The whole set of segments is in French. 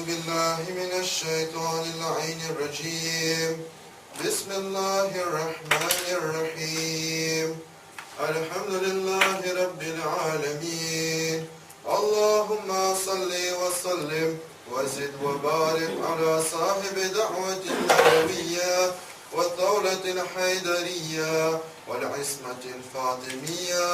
بالله من الشيطان اللعين الرجيم بسم الله الرحمن الرحيم الحمد لله رب العالمين اللهم صل وسلم وزد وبارك على صاحب دعوة النبوية والدولة الحيدرية والعصمة الفاطمية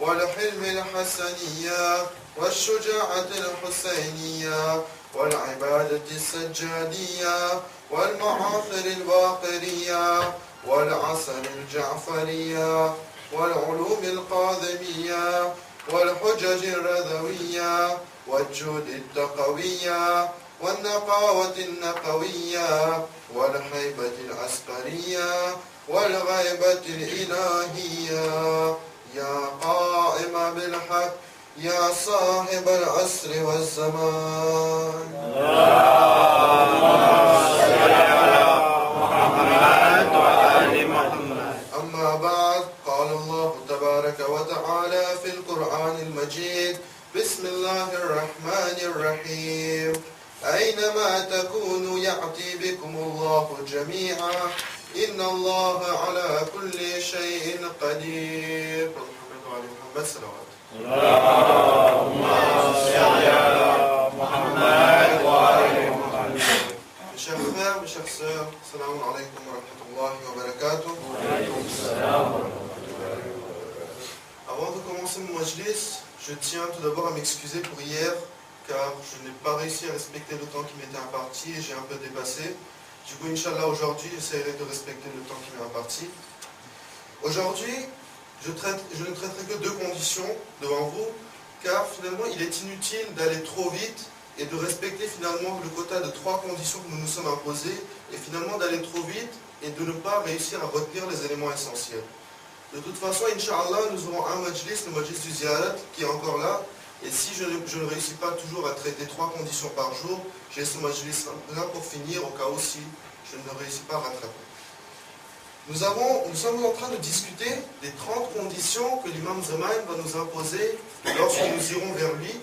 والحلم الحسنية والشجاعة الحسينية والعبادة السجادية والمعاصر الباقرية والعصر الجعفرية والعلوم القاذمية والحجج الرذوية والجود التقوية والنقاوة النقوية والهيبة العسكرية والغيبة الإلهية يا قائم بالحق يا صاحب العصر والزمان أما بعد قال الله تبارك وتعالى في القرآن المجيد بسم الله الرحمن الرحيم أينما تكونوا يأتي بكم الله جميعا إن الله على كل شيء قدير. محمد صلوات اللهم صل على محمد وآل محمد. Mes chers frères, mes chères sœurs, salam alaykum wa rahmatullahi wa barakatuh. Avant de commencer mon majlis, je tiens tout d'abord à m'excuser pour hier, car je n'ai pas réussi à respecter le temps qui m'était imparti et j'ai un peu dépassé. Du coup, Inch'Allah, aujourd'hui, j'essaierai de respecter le temps qui m'est imparti. Aujourd'hui, je ne traiterai que deux conditions devant vous, car finalement, il est inutile d'aller trop vite et de respecter finalement le quota de 3 conditions que nous nous sommes imposées, et finalement d'aller trop vite et de ne pas réussir à retenir les éléments essentiels. De toute façon, Inch'Allah, nous aurons un majlis, le majlis du ziyarat, qui est encore là, et si je ne réussis pas toujours à traiter 3 conditions par jour, j'ai ce majlis là pour finir, au cas où si je ne réussis pas à rattraper. Nous sommes en train de discuter des 30 conditions que l'imam Zaman va nous imposer lorsque nous irons vers lui.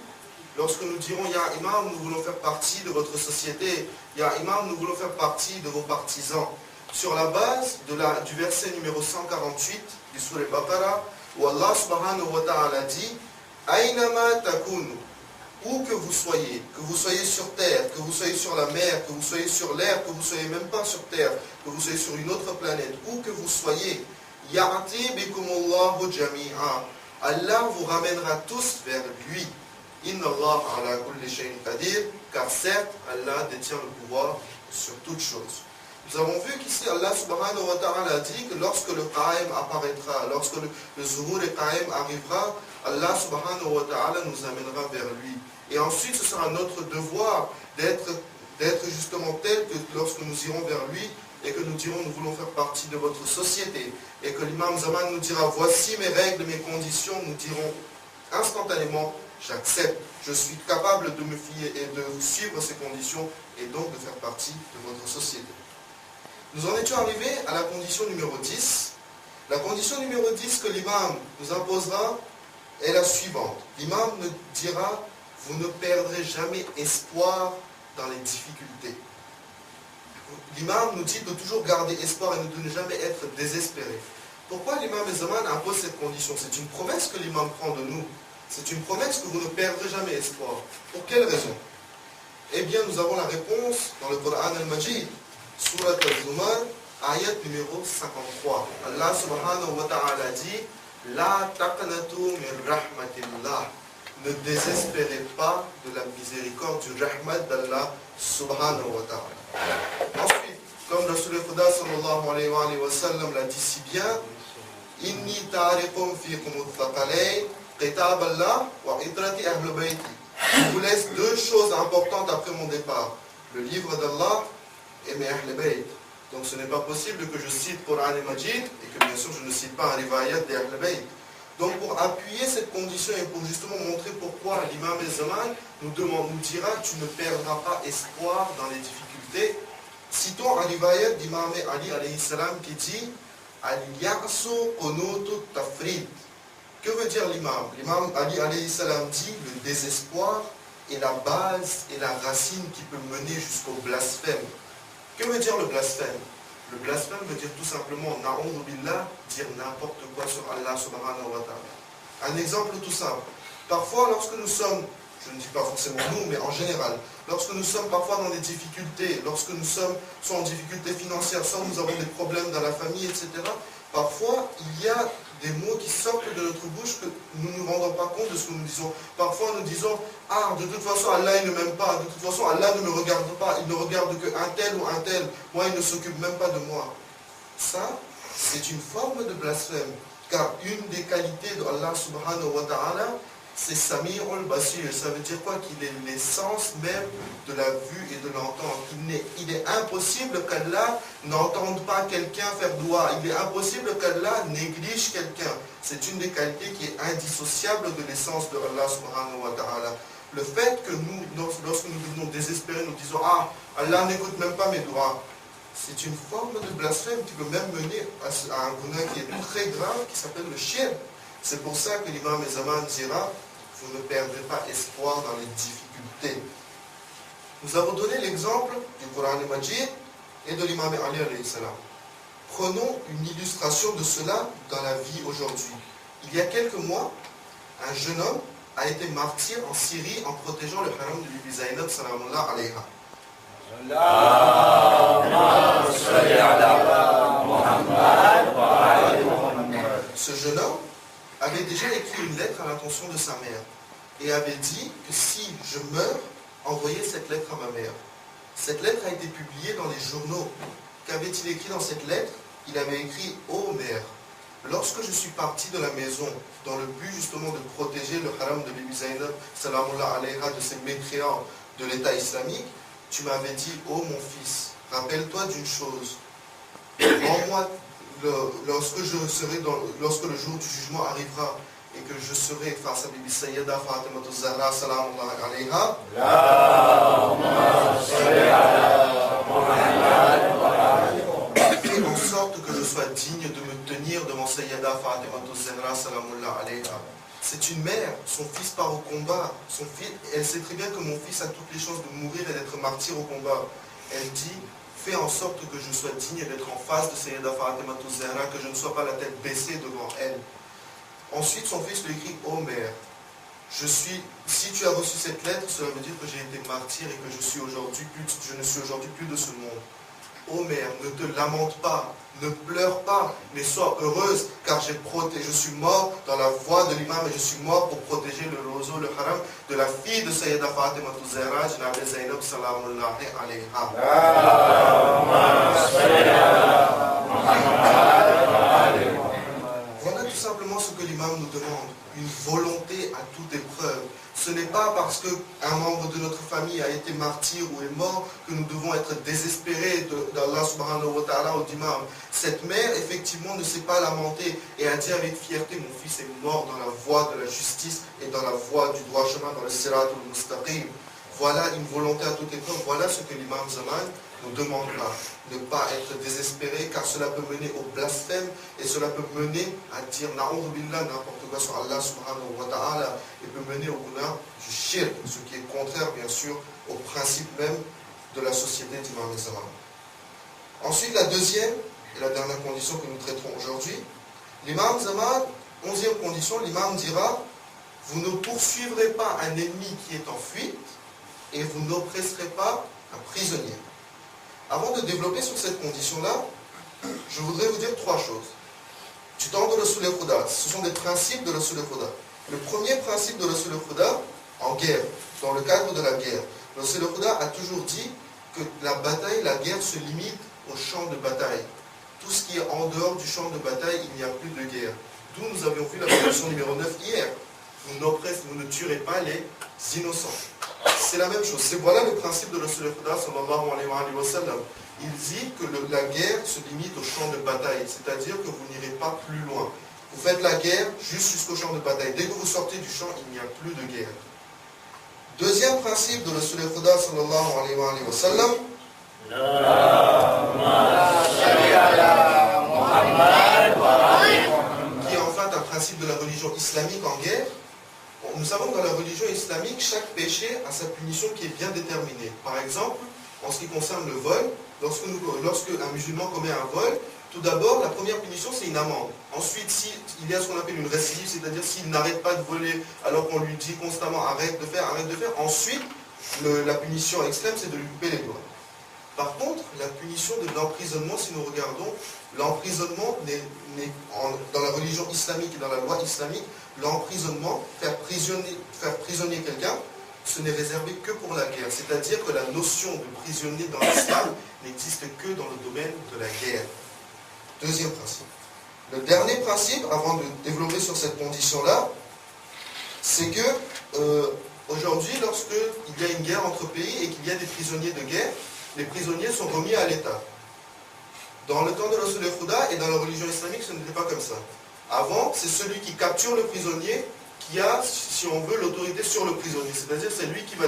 Lorsque nous dirons, Ya Imam, nous voulons faire partie de votre société, Ya Imam, nous voulons faire partie de vos partisans. Sur la base du verset numéro 148 du Surah Al-Baqarah, où Allah subhanahu wa ta'ala dit, Aynama takunu, où que vous soyez sur terre, que vous soyez sur la mer, que vous soyez sur l'air, que vous soyez même pas sur terre, que vous soyez sur une autre planète, où que vous soyez, Ya'ati bikumullahu jami'a, Allah vous ramènera tous vers lui. Inna Allah ala kulli shay'in qadir, car certes, Allah détient le pouvoir sur toutes choses. Nous avons vu qu'ici, Allah subhanahu wa ta'ala a dit que lorsque le Qa'im apparaîtra, lorsque le Zuhur et Qa'im arrivera, Allah subhanahu wa ta'ala nous amènera vers lui. Et ensuite, ce sera notre devoir d'être justement tel que lorsque nous irons vers lui et que nous dirons nous voulons faire partie de votre société et que l'imam Zaman nous dira voici mes règles, mes conditions, nous dirons instantanément j'accepte, je suis capable de me fier et de suivre ces conditions et donc de faire partie de votre société. Nous en étions arrivés à la condition numéro 10. La condition numéro 10 que l'imam nous imposera est la suivante. L'imam nous dira, vous ne perdrez jamais espoir dans les difficultés. L'imam nous dit de toujours garder espoir et de ne jamais être désespéré. Pourquoi l'imam Zaman impose cette condition? C'est une promesse que l'imam prend de nous. C'est une promesse que vous ne perdrez jamais espoir. Pour quelle raison? Eh bien, nous avons la réponse dans le Coran al-Majid, Surat al-Zumar, ayat numéro 53. Allah subhanahu wa ta'ala dit, La taqnatu min rahmatillah. Ne désespérez pas de la miséricorde du rahmat d'Allah subhanahu wa ta'ala. Ensuite, comme Rasul Khuda sallallahu alayhi wa sallam l'a dit si bien, Inni tariqum fikum al-thaqalayn, qitab Allah wa idrati ahl bayti. Je vous laisse 2 choses importantes après mon départ. Le livre d'Allah et mes ahl bayt. Donc ce n'est pas possible que je cite Coran et Majid et que bien sûr je ne cite pas un rivayat des ahl bayt. Donc pour appuyer cette condition et pour justement montrer pourquoi l'imam Zaman nous dira tu ne perdras pas espoir dans les difficultés, citons un rivayat d'imam Ali alayhi salam qui dit Al-Ya'su qunutu tafrid. Que veut dire l'imam? L'imam Ali alayhi salam dit le désespoir est la base et la racine qui peut mener jusqu'au blasphème. Que veut dire le blasphème? Le blasphème veut dire tout simplement, na'oudhu billah, dire n'importe quoi sur Allah subhanahu wa ta'ala. Un exemple tout simple. Parfois, lorsque nous sommes, je ne dis pas forcément nous, mais en général, lorsque nous sommes parfois dans des difficultés, lorsque nous sommes soit en difficulté financière, soit nous avons des problèmes dans la famille, etc., parfois, il y a des mots qui sortent de notre bouche que nous ne nous rendons pas compte de ce que nous disons. Parfois, nous disons, ah, de toute façon, Allah, il ne m'aime pas. De toute façon, Allah ne me regarde pas. Il ne regarde qu'un tel ou un tel. Moi, il ne s'occupe même pas de moi. Ça, c'est une forme de blasphème. Car une des qualités de Allah subhanahu wa ta'ala, c'est Sami'ul Basir. Ça veut dire quoi? Qu'il est l'essence même de la vue et de l'entendre. Il est impossible qu'Allah n'entende pas quelqu'un faire doigt. Il est impossible qu'Allah néglige quelqu'un. C'est une des qualités qui est indissociable de l'essence de Allah subhanahu wa ta'ala. Le fait que nous, lorsque nous devenons désespérés, nous disons, ah, Allah n'écoute même pas mes doigts. C'est une forme de blasphème qui peut même mener à un guna qui est très grave, qui s'appelle le shirk. C'est pour ça que l'imam Zaman dira, vous ne perdrez pas espoir dans les difficultés. Nous avons donné l'exemple du Coran al-Majid et de l'imam Ali alayhi salam. Prenons une illustration de cela dans la vie aujourd'hui. Il y a quelques mois, un jeune homme a été martyr en Syrie en protégeant le haram de Bibi Zainab salamullah alayha. Ce jeune homme avait déjà écrit une lettre à l'intention de sa mère et avait dit que si je meurs, envoyez cette lettre à ma mère. Cette lettre a été publiée dans les journaux. Qu'avait-il écrit dans cette lettre? Il avait écrit « Ô mère, lorsque je suis parti de la maison dans le but justement de protéger le haram de Bibi Zainab salamullah alayha de ces mécréants de l'État islamique, tu m'avais dit « Ô mon fils, rappelle-toi d'une chose, rends-moi lorsque le jour du jugement arrivera et que je serai face à Bibi Sayyida Fatima Zahra salamullah alayha, fais en sorte que je sois digne de me tenir devant Sayyida Fatima Zahra salamullah alayha. » C'est une mère, son fils part au combat, elle sait très bien que mon fils a toutes les chances de mourir et d'être martyr au combat. Elle dit, fais en sorte que je sois digne d'être en face de Sayyida Fatima Zahra, que je ne sois pas la tête baissée devant elle. Ensuite, son fils lui écrit, ô mère, si tu as reçu cette lettre, cela veut dire que j'ai été martyr et que je ne suis aujourd'hui plus de ce monde. Ô mère, ne te lamente pas, ne pleure pas, mais sois heureuse, car je suis mort dans la voie de l'imam et je suis mort pour protéger le roseau, le haram, de la fille de Sayyida Fatima Zahra, Jnab Zainab salamullah alayha. Voilà tout simplement ce que l'imam nous demande, une volonté à toute épreuve. Ce n'est pas parce qu'un membre de notre famille a été martyr ou est mort que nous devons être désespérés d'Allah subhanahu wa ta'ala ou d'imam. Cette mère, effectivement, ne s'est pas lamentée et a dit avec fierté, mon fils est mort dans la voie de la justice et dans la voie du droit chemin, dans le sirat al-mustaqim. Voilà une volonté à toute épreuve. Voilà ce que l'imam Zaman nous demande là. Ne pas être désespéré, car cela peut mener au blasphème et cela peut mener à dire na'oudhu billah, n'importe quoi sur Allah subhanahu wa ta'ala, et peut mener au guna du shirk, ce qui est contraire bien sûr au principe même de la société d'imam Zaman. Ensuite, la deuxième et la dernière condition que nous traiterons aujourd'hui, l'imam Zaman, 11e condition, l'imam dira, vous ne poursuivrez pas un ennemi qui est en fuite et vous n'oppresserez pas un prisonnier. Avant de développer sur cette condition-là, je voudrais vous dire trois choses. Du temps de Rasul al-Khuda, ce sont des principes de Rasul al-Khuda. Le premier principe de Rasul al-Khuda, en guerre, dans le cadre de la guerre, Rasul al-Khuda a toujours dit que la guerre se limite au champ de bataille. Tout ce qui est en dehors du champ de bataille, il n'y a plus de guerre. D'où nous avions vu la condition numéro 9 hier. Vous ne tuerez pas les innocents. C'est la même chose. Voilà le principe de Rasulullah sallallahu alayhi wa sallam. Il dit que la guerre se limite au champ de bataille, c'est-à-dire que vous n'irez pas plus loin. Vous faites la guerre juste jusqu'au champ de bataille. Dès que vous sortez du champ, il n'y a plus de guerre. Deuxième principe de Rasulullah sallallahu alayhi wa sallam. Qui est en fait un principe de la religion islamique en guerre. nous savons que dans la religion islamique, chaque péché a sa punition qui est bien déterminée. Par exemple, en ce qui concerne le vol, lorsque un musulman commet un vol, tout d'abord, la première punition, c'est une amende. Ensuite, il y a ce qu'on appelle une récidive, c'est-à-dire s'il n'arrête pas de voler alors qu'on lui dit constamment arrête de faire. Ensuite, la punition extrême, c'est de lui couper les doigts. Par contre, la punition de l'emprisonnement, si nous regardons, l'emprisonnement, dans la religion islamique et dans la loi islamique, l'emprisonnement, faire prisonnier quelqu'un, ce n'est réservé que pour la guerre. C'est-à-dire que la notion de prisonnier dans l'islam n'existe que dans le domaine de la guerre. Deuxième principe. Le dernier principe, avant de développer sur cette condition-là, c'est que aujourd'hui, lorsqu'il y a une guerre entre pays et qu'il y a des prisonniers de guerre, les prisonniers sont remis à l'État. Dans le temps de Rasul al-Khuda et dans la religion islamique, ce n'était pas comme ça. Avant, c'est celui qui capture le prisonnier qui a, si on veut, l'autorité sur le prisonnier. C'est-à-dire, c'est lui qui va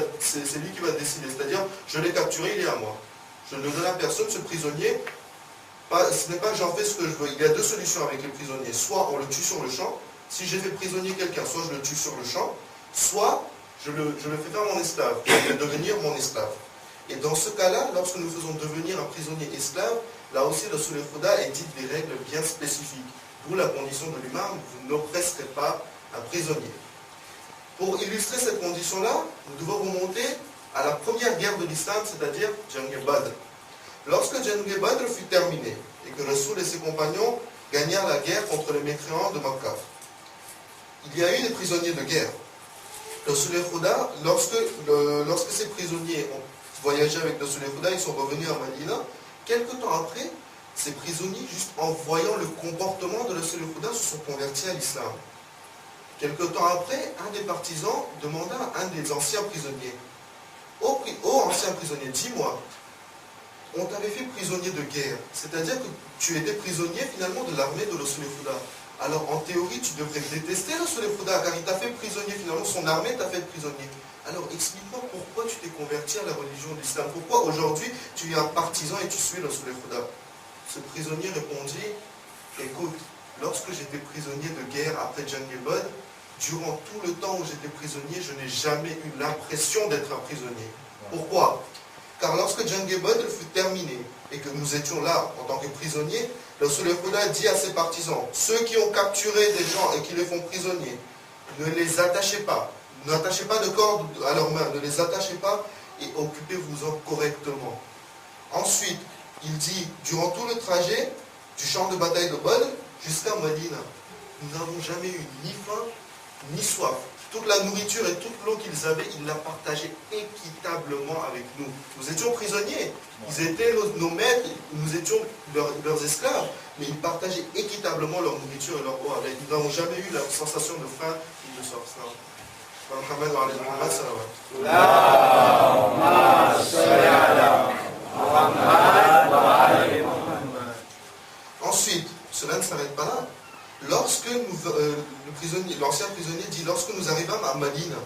décider. C'est-à-dire, je l'ai capturé, il est à moi. Je ne le donne à personne, ce prisonnier. Ce n'est pas que j'en fais ce que je veux. Il y a deux solutions avec les prisonniers. Soit on le tue sur le champ. Si j'ai fait prisonnier quelqu'un, soit je le tue sur le champ, soit je le fais faire mon esclave. Je vais devenir mon esclave. Et dans ce cas-là, lorsque nous faisons devenir un prisonnier esclave, là aussi, le Rasul al-Khuda édite des règles bien spécifiques. D'où la condition de l'imam, vous n'oppresserez pas un prisonnier. Pour illustrer cette condition-là, nous devons remonter à la première guerre de l'islam, c'est-à-dire Jang Badr. Lorsque Jang Badr fut terminé et que Rasoul et ses compagnons gagnèrent la guerre contre les mécréants de Makkah, il y a eu des prisonniers de guerre. Le Rasul al-Khuda, lorsque ces prisonniers ont voyagé avec le Rasul al-Khuda, ils sont revenus à Madina. Quelque temps après, ces prisonniers, juste en voyant le comportement de Rasul al-Khuda, se sont convertis à l'islam. Quelque temps après, un des partisans demanda à un des anciens prisonniers, ô ancien prisonnier, dis-moi, on t'avait fait prisonnier de guerre, c'est-à-dire que tu étais prisonnier finalement de l'armée de Rasul al-Khuda. Alors en théorie, tu devrais détester Rasul al-Khuda, car il t'a fait prisonnier, finalement son armée t'a fait prisonnier. Alors explique-moi pourquoi tu t'es converti à la religion de l'islam, pourquoi aujourd'hui tu es un partisan et tu suis Rasul al-Khuda. Ce prisonnier répondit, écoute, lorsque j'étais prisonnier de guerre après Jang Badr, durant tout le temps où j'étais prisonnier, je n'ai jamais eu l'impression d'être un prisonnier. Pourquoi? Car lorsque Jang Badr fut terminé et que nous étions là en tant que prisonniers, le Rasul al-Khuda dit à ses partisans, ceux qui ont capturé des gens et qui les font prisonniers, ne les attachez pas. N'attachez pas de cordes à leurs mains, ne les attachez pas et occupez-vous-en correctement. Ensuite, il dit, durant tout le trajet du champ de bataille de Badr jusqu'à Madina, nous n'avons jamais eu ni faim ni soif. Toute la nourriture et toute l'eau qu'ils avaient, ils la partageaient équitablement avec nous. Nous étions prisonniers, ils étaient nos maîtres, nous étions leurs esclaves, mais ils partageaient équitablement leur nourriture et leur eau avec nous. Nous n'avons jamais eu la sensation de faim ni de soif. Muhammad wa alayhi Muhammad salawat. Ensuite, cela ne s'arrête pas là. Lorsque l'ancien prisonnier dit, lorsque nous arrivâmes à Madina,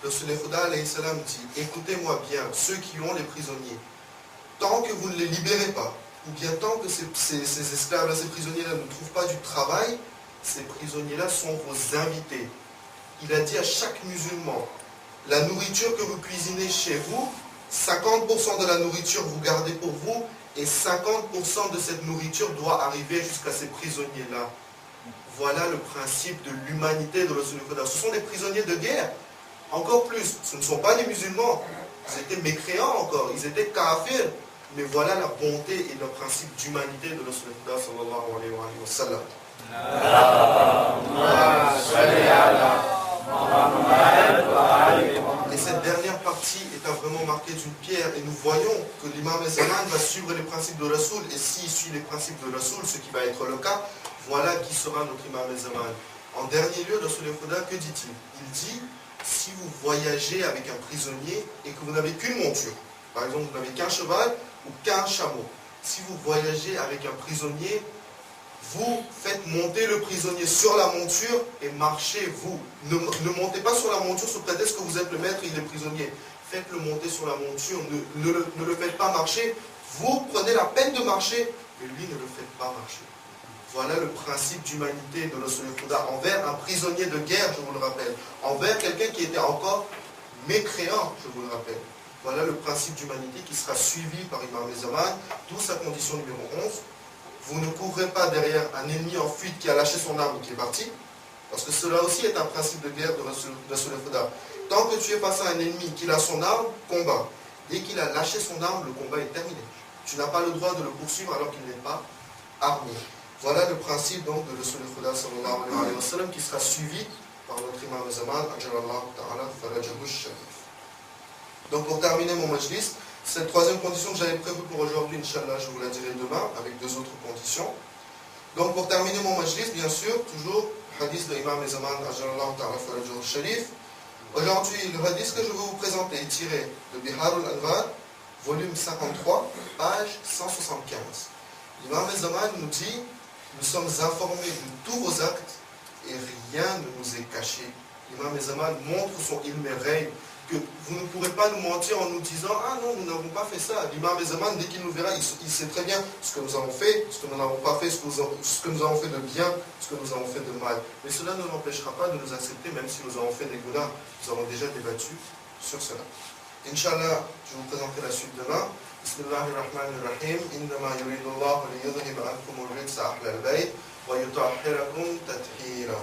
le Rasul al-Khuda dit, écoutez-moi bien, ceux qui ont les prisonniers, tant que vous ne les libérez pas, ou bien tant que ces esclaves-là, ces prisonniers-là ne trouvent pas du travail, ces prisonniers-là sont vos invités. Il a dit à chaque musulman, la nourriture que vous cuisinez chez vous, 50% de la nourriture vous gardez pour vous, et 50% de cette nourriture doit arriver jusqu'à ces prisonniers-là. Voilà le principe de l'humanité de Rasul al-Khuda. Ce sont des prisonniers de guerre. Encore plus, ce ne sont pas des musulmans. Ils étaient mécréants encore, ils étaient kafirs. Mais voilà la bonté et le principe d'humanité de Rasul al-Khuda sallallahu alayhi wa sallam. Et cette dernière partie est vraiment marquée d'une pierre. Et nous voyons que l'imam Zaman va suivre les principes de Rasul. Et s'il suit les principes de Rasul, ce qui va être le cas, voilà qui sera notre imam Zaman. En dernier lieu, Rasul al-Khuda, que dit-il? Il dit, si vous voyagez avec un prisonnier et que vous n'avez qu'une monture, par exemple vous n'avez qu'un cheval ou qu'un chameau, si vous voyagez avec un prisonnier, vous faites monter le prisonnier sur la monture et marchez vous. Ne montez pas sur la monture sous prétexte que vous êtes le maître et il est prisonnier. Faites-le monter sur la monture, ne le faites pas marcher. Vous prenez la peine de marcher, mais lui ne le faites pas marcher. Voilà le principe d'humanité de Rasul al-Khuda envers un prisonnier de guerre, je vous le rappelle, envers quelqu'un qui était encore mécréant, je vous le rappelle. Voilà le principe d'humanité qui sera suivi par Imam Zaman, d'où sa condition numéro 11. Vous ne courrez pas derrière un ennemi en fuite qui a lâché son arme et qui est parti, parce que cela aussi est un principe de guerre de Rasul al-Khuda. Tant que tu es face à un ennemi qui a son arme, combat. Dès qu'il a lâché son arme, le combat est terminé. Tu n'as pas le droit de le poursuivre alors qu'il n'est pas armé. Voilà le principe donc de Rasul al-Khuda sallallahu alayhi wa sallam qui sera suivi par notre Imam Zaman, ajalallahu ta'ala farajahu sharif. Donc pour terminer mon majlis, cette troisième condition que j'avais prévue pour aujourd'hui, Inch'Allah, je vous la dirai demain, avec deux autres conditions. Donc pour terminer mon majlis, bien sûr, toujours, hadith de Imam Zaman, ajalallahu ta'ala farajahu sharif. Aujourd'hui, le hadith que je vais vous présenter est tiré de Bihar al-Anwar, volume 53, page 175. L'Imam Zaman nous dit: nous sommes informés de tous vos actes et rien ne nous est caché. L'Imam Zaman montre son ilm règne, que vous ne pourrez pas nous mentir en nous disant: ah non, nous n'avons pas fait ça. L'Imam Zaman, dès qu'il nous verra, il sait très bien ce que nous avons fait, ce que nous n'avons pas fait, ce que nous avons fait de bien, ce que nous avons fait de mal. Mais cela ne l'empêchera pas de nous accepter, même si nous avons fait des gounas. Nous avons déjà débattu sur cela. Inch'Allah, je vous présenterai la suite demain. Bismillahirrahmanirrahim. Innama yuridullahu liyudhhiba ankum ar-rijsa ahlal bayt wa yutahhirakum tathira.